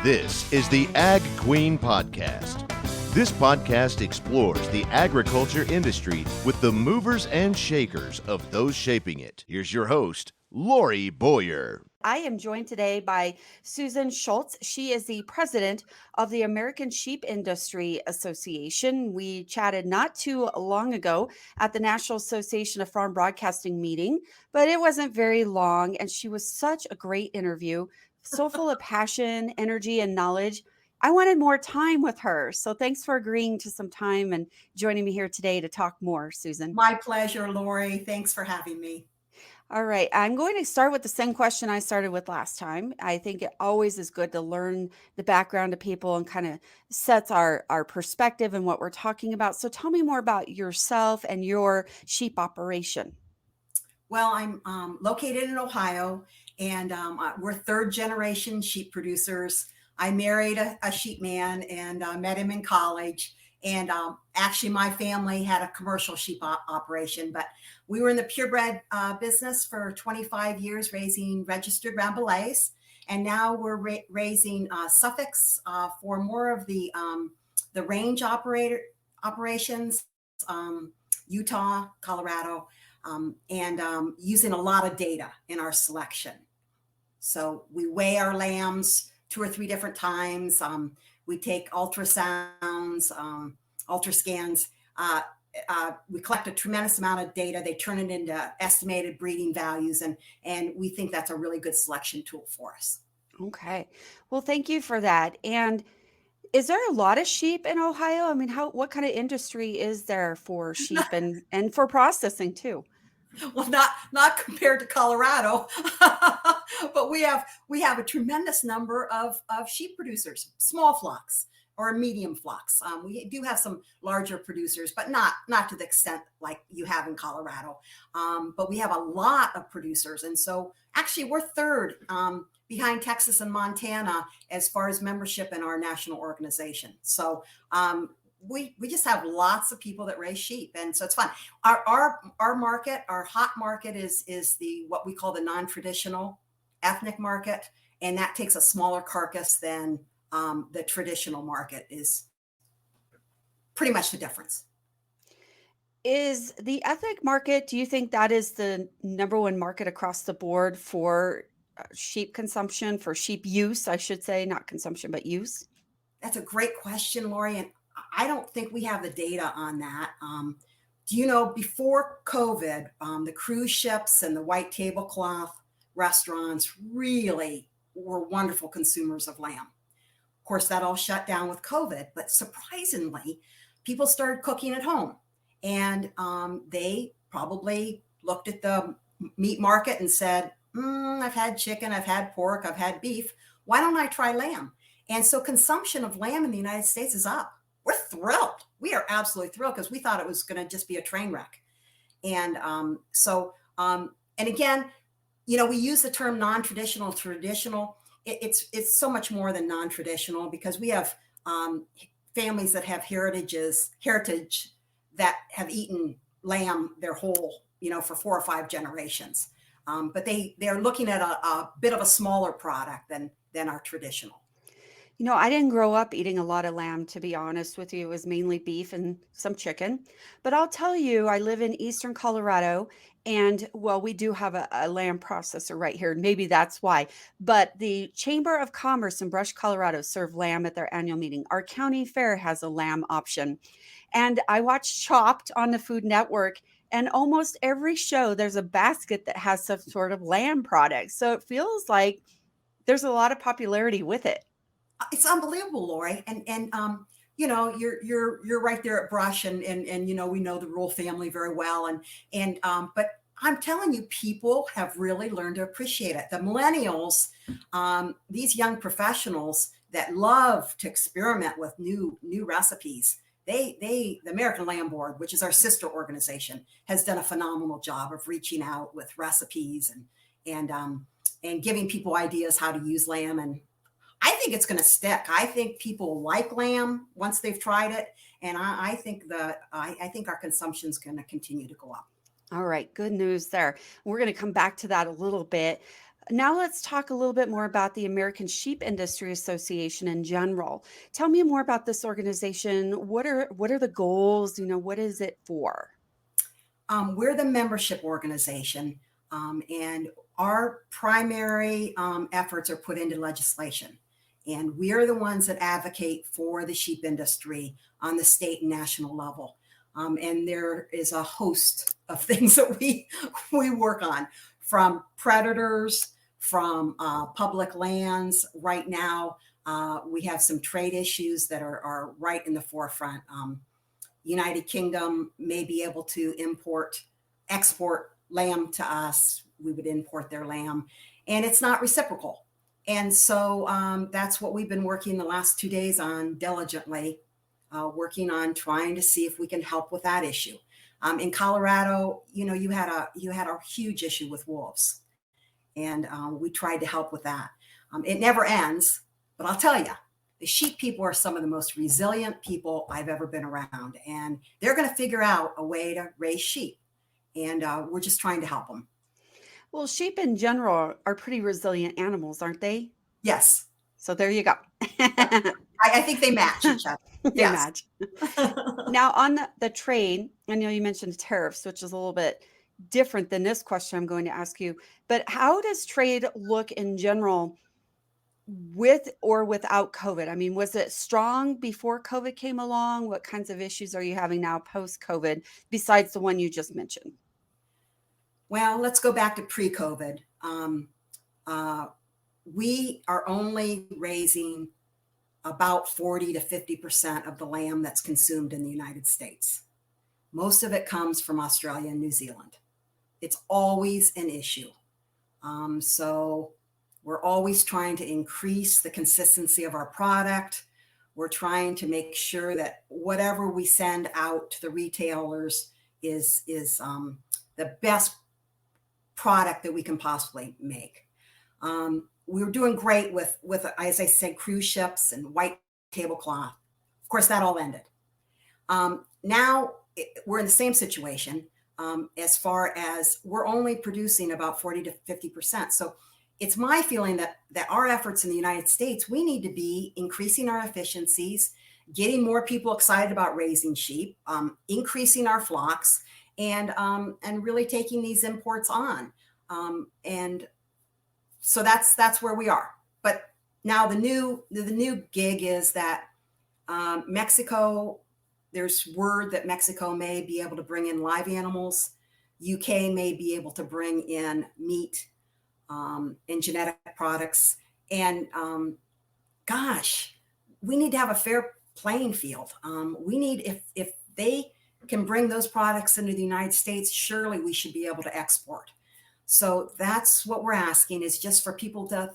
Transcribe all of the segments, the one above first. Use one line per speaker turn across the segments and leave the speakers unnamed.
This is the Ag Queen Podcast. This podcast explores the agriculture industry with the movers and shakers of those shaping it. Here's your host, Lori Boyer.
I am joined today by Susan Shultz. She is the president of the American Sheep Industry Association. We chatted not too long ago at the National Association of Farm Broadcasting meeting, but it wasn't very long. And she was such a great interview, so full of passion, energy, and knowledge. I wanted more time with her. So thanks for agreeing to some time and joining me here today to talk more, Susan.
My pleasure, Lori. Thanks for having me.
All right. I'm going to start with the same question I started with last time. I think it always is good to learn the background of people and kind of sets our perspective and what we're talking about. So tell me more about yourself and your sheep operation.
Well, I'm located in Ohio, and we're third generation sheep producers. I married a sheep man and met him in college. And actually, my family had a commercial sheep operation, but we were in the purebred business for 25 years, raising registered Rambouillets. And now we're raising Suffolks for more of the range operations, Utah, Colorado, and using a lot of data in our selection. So we weigh our lambs 2 or 3 different times. We take ultrasounds, ultrascans. We collect a tremendous amount of data. They turn it into estimated breeding values, and we think that's a really good selection tool for us.
Okay. Well, thank you for that. And is there a lot of sheep in Ohio? I mean, what kind of industry is there for sheep and for processing too?
Well, not compared to Colorado, but we have a tremendous number of sheep producers, small flocks or medium flocks. We do have some larger producers, but not to the extent like you have in Colorado. But we have a lot of producers, and so actually we're third behind Texas and Montana as far as membership in our national organization. So we just have lots of people that raise sheep, and so it's fun. Our market, our hot market is the what we call the non-traditional ethnic market, and that takes a smaller carcass than the traditional market. Is pretty much the difference.
Is the ethnic market, do you think that is the number one market across the board for sheep consumption, for sheep use, I should say, not consumption, but use?
That's a great question, Lori, and I don't think we have the data on that. Do you know, before COVID, the cruise ships and the white tablecloth restaurants really were wonderful consumers of lamb. Of course, that all shut down with COVID, but surprisingly, people started cooking at home, and they probably looked at the meat market and said, I've had chicken, I've had pork, I've had beef. Why don't I try lamb? And so consumption of lamb in the United States is up. We're thrilled. We are absolutely thrilled because we thought it was going to just be a train wreck. And and again, you know, we use the term non-traditional, traditional. It's so much more than non-traditional, because we have families that have heritage that have eaten lamb their whole, for 4 or 5 generations. But they're looking at a bit of a smaller product than our traditional.
I didn't grow up eating a lot of lamb, to be honest with you. It was mainly beef and some chicken. But I'll tell you, I live in eastern Colorado, and well, we do have a lamb processor right here. Maybe that's why. But the Chamber of Commerce in Brush, Colorado serve lamb at their annual meeting. Our county fair has a lamb option. And I watch Chopped on the Food Network, and almost every show there's a basket that has some sort of lamb product. So it feels like there's a lot of popularity with it.
It's unbelievable, Lori, and you're right there at Brush, and we know the Rule family very well, and but I'm telling you, people have really learned to appreciate it. The millennials, these young professionals that love to experiment with new recipes, the American Lamb Board, which is our sister organization, has done a phenomenal job of reaching out with recipes and giving people ideas how to use lamb. And I think it's going to stick. I think people like lamb once they've tried it, and I think our consumption is going to continue to go up.
All right, good news there. We're going to come back to that a little bit. Now let's talk a little bit more about the American Sheep Industry Association in general. Tell me more about this organization. What are the goals? What is it for?
We're the membership organization, and our primary efforts are put into legislation. And we are the ones that advocate for the sheep industry on the state and national level. And there is a host of things that we work on, from predators, from public lands. Right now, we have some trade issues that are right in the forefront. United Kingdom may be able to export lamb to us. We would import their lamb, and it's not reciprocal. And so that's what we've been working the last 2 days on diligently, working on trying to see if we can help with that issue. In Colorado, you had a huge issue with wolves, and we tried to help with that. It never ends, but I'll tell you, the sheep people are some of the most resilient people I've ever been around, and they're going to figure out a way to raise sheep, and we're just trying to help them.
Well, sheep in general are pretty resilient animals, aren't they?
Yes.
So there you go.
I think they match each other.
They
Yes.
match. Now, on the trade, I know you mentioned tariffs, which is a little bit different than this question I'm going to ask you, but how does trade look in general with or without COVID? I mean, was it strong before COVID came along? What kinds of issues are you having now post-COVID besides the one you just mentioned?
Well, let's go back to pre-COVID. We are only raising about 40 to 50% of the lamb that's consumed in the United States. Most of it comes from Australia and New Zealand. It's always an issue. So we're always trying to increase the consistency of our product. We're trying to make sure that whatever we send out to the retailers is the best product that we can possibly make. We were doing great with, as I said, cruise ships and white tablecloth. Of course, that all ended. Now we're in the same situation, as far as we're only producing about 40 to 50%. So it's my feeling that our efforts in the United States, we need to be increasing our efficiencies, getting more people excited about raising sheep, increasing our flocks, and really taking these imports on. And so that's where we are. But now the new gig is that Mexico, there's word that Mexico may be able to bring in live animals. UK may be able to bring in meat and genetic products. And gosh, we need to have a fair playing field. We need, if they can bring those products into the United States, surely we should be able to export. So that's what we're asking, is just for people to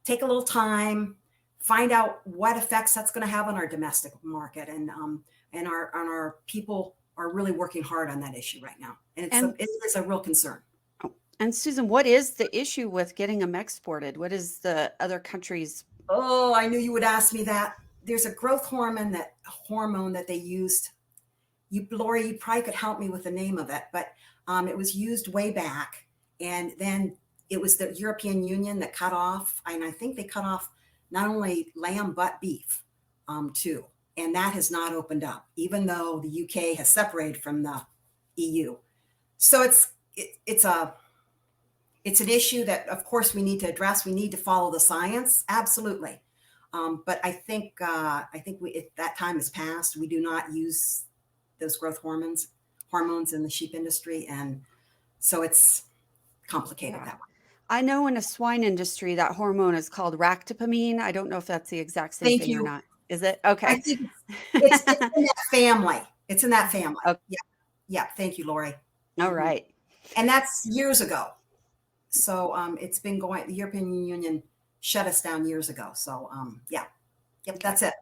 take a little time, find out what effects that's going to have on our domestic market, and our people are really working hard on that issue right now, and it's a real concern.
And Susan, what is the issue with getting them exported? What is the other countries?
Oh, I knew you would ask me that. There's a growth hormone that they used. Lori, you probably could help me with the name of it, but it was used way back, and then it was the European Union that cut off, and I think they cut off not only lamb but beef too, and that has not opened up, even though the UK has separated from the EU. So it's an issue that, of course, we need to address. We need to follow the science, absolutely. But I think that time has passed. We do not use those growth hormones in the sheep industry, and so it's complicated that way.
I know in the swine industry that hormone is called ractopamine. I don't know if that's the exact same thing or not. Is it? Okay.
I think it's in that family. It's in that family. Okay. Yeah. Thank you, Lori.
All right.
And that's years ago. So it's been going. The European Union shut us down years ago. So Yep, that's it.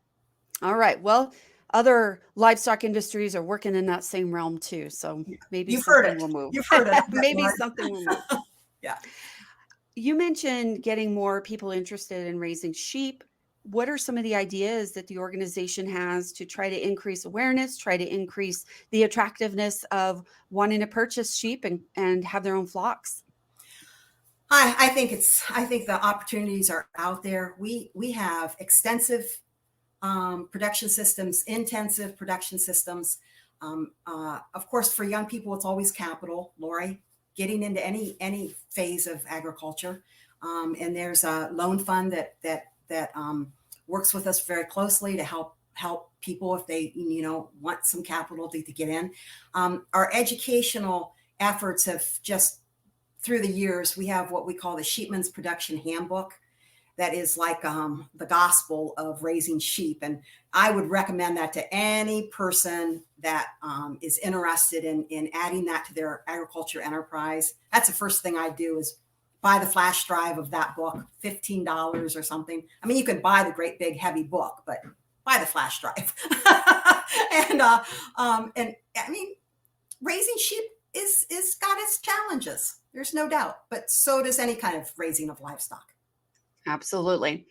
All right. Well, other livestock industries are working in that same realm too. So maybe something will move.
You've heard it.
Maybe something will move.
Yeah.
You mentioned getting more people interested in raising sheep. What are some of the ideas that the organization has to try to increase awareness, try to increase the attractiveness of wanting to purchase sheep and have their own flocks?
I think the opportunities are out there. We have extensive production systems, intensive production systems. Of course, for young people, it's always capital, Lori, getting into any phase of agriculture. And there's a loan fund that works with us very closely to help people if they want some capital to get in. Our educational efforts have just through the years. We have what we call the Sheepman's Production Handbook, that is like the gospel of raising sheep. And I would recommend that to any person that is interested in adding that to their agriculture enterprise. That's the first thing I do is buy the flash drive of that book, $15 or something. I mean, you could buy the great big heavy book, but buy the flash drive. and I mean, raising sheep is got its challenges. There's no doubt, but so does any kind of raising of livestock.
Absolutely.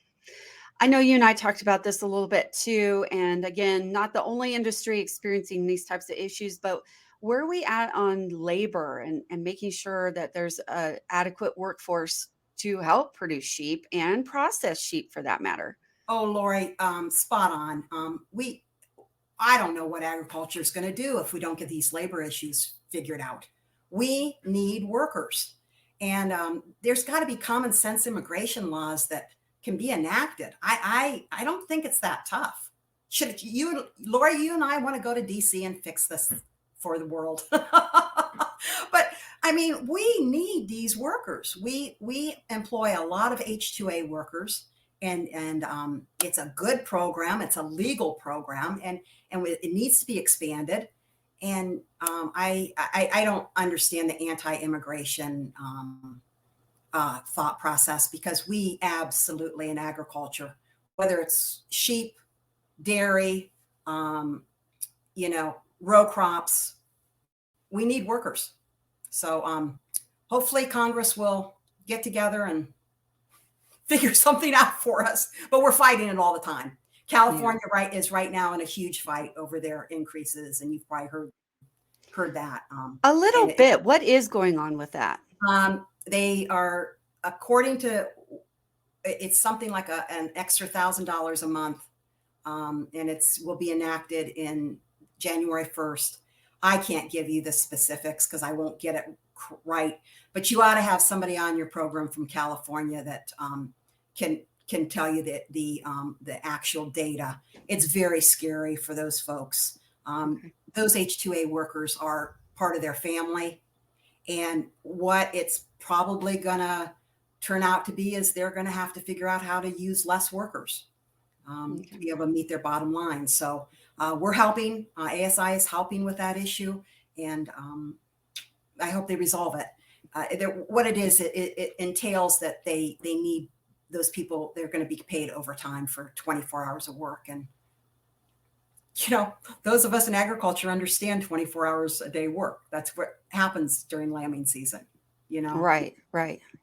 I know you and I talked about this a little bit too. And again, not the only industry experiencing these types of issues, but where are we at on labor and making sure that there's a adequate workforce to help produce sheep and process sheep for that matter?
Oh, Lori, spot on. I don't know what agriculture is going to do if we don't get these labor issues figured out. We need workers. And there's got to be common sense immigration laws that can be enacted. I don't think it's that tough. Should you, Lori, you and I want to go to DC and fix this for the world. But I mean, we need these workers. We employ a lot of H-2A workers, and it's a good program. It's a legal program, and it needs to be expanded. And I don't understand the anti-immigration thought process, because we absolutely in agriculture, whether it's sheep, dairy, row crops, we need workers. So hopefully Congress will get together and figure something out for us. But we're fighting it all the time. California is right now in a huge fight over their increases, and you've probably heard that.
A little bit. What is going on with that?
They are, according to, it's something like an extra $1,000 a month, and will be enacted in January 1st. I can't give you the specifics because I won't get it right, but you ought to have somebody on your program from California that can tell you the actual data. It's very scary for those folks. Those H-2A workers are part of their family, and what it's probably going to turn out to be is they're going to have to figure out how to use less workers to be able to meet their bottom line. So we're helping. ASI is helping with that issue, and I hope they resolve it. What it is, it entails that they need those people. They're going to be paid overtime for 24 hours of work, and those of us in agriculture understand 24 hours a day work. That's what happens during lambing season.
Right.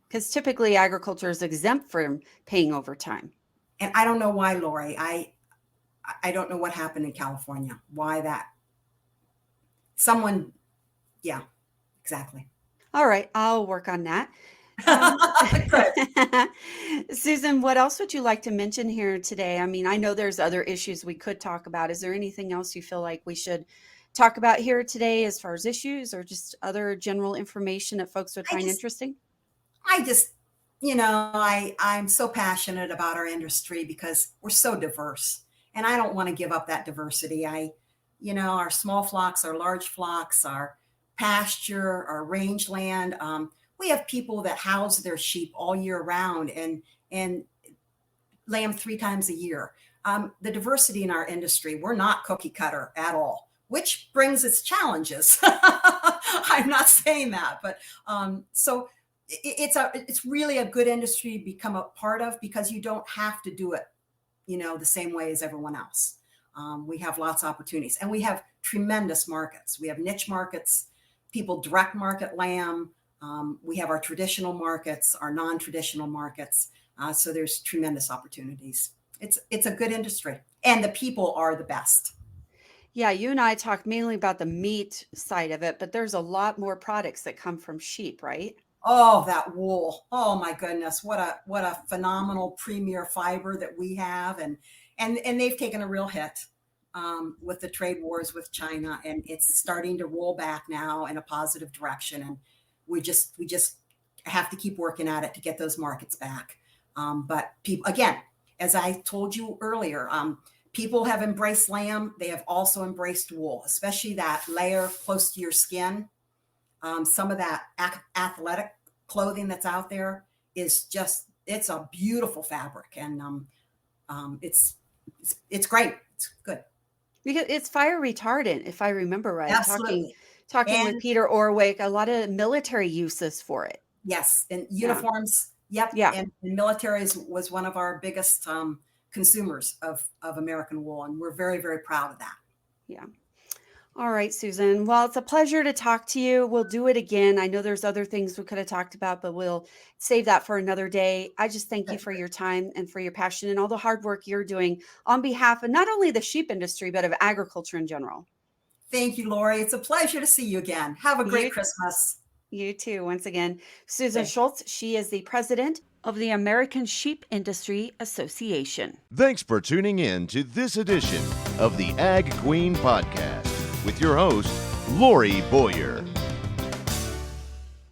Because typically agriculture is exempt from paying overtime.
And I don't know why, Lori. I don't know what happened in California. Why that? Someone, yeah, exactly.
All right, I'll work on that. Susan, what else would you like to mention here today? I mean, I know there's other issues we could talk about. Is there anything else you feel like we should talk about here today as far as issues, or just other general information that folks would find interesting?
I just, I'm so passionate about our industry because we're so diverse, and I don't want to give up that diversity. Our small flocks, our large flocks, our pasture, our rangeland. We have people that house their sheep all year round and lamb 3 times a year. The diversity in our industry, we're not cookie cutter at all, which brings its challenges. I'm not saying that, but so it's really a good industry to become a part of, because you don't have to do it, the same way as everyone else. We have lots of opportunities, and we have tremendous markets. We have niche markets, people direct market lamb. We have our traditional markets, our non-traditional markets. So there's tremendous opportunities. It's a good industry, and the people are the best.
Yeah, you and I talked mainly about the meat side of it, but there's a lot more products that come from sheep, right?
Oh, that wool. Oh my goodness. What a phenomenal premier fiber that we have. And they've taken a real hit with the trade wars with China, and it's starting to roll back now in a positive direction. And we just have to keep working at it to get those markets back. But people, again, as I told you earlier, people have embraced lamb. They have also embraced wool, especially that layer close to your skin. Some of that athletic clothing that's out there is it's a beautiful fabric, and it's great. It's good.
Because it's fire retardant, if I remember right.
Absolutely.
Talking with
And
Peter Orwick, a lot of military uses for it.
yes, and
Yeah.
uniforms. Yep.
Yeah.
And military was one of our biggest consumers of American wool, and we're very, very proud of that.
Yeah. All right, Susan. Well, it's a pleasure to talk to you. We'll do it again. I know there's other things we could have talked about, but we'll save that for another day. I just thank you for your time and for your passion and all the hard work you're doing on behalf of not only the sheep industry, but of agriculture in general.
Thank you, Lori. It's a pleasure to see you again. Have a great
You,
Christmas.
you too, once again. Susan
Okay.
Shultz, she is the president of the American Sheep Industry Association.
Thanks for tuning in to this edition of the Ag Queen Podcast with your host, Lori Boyer.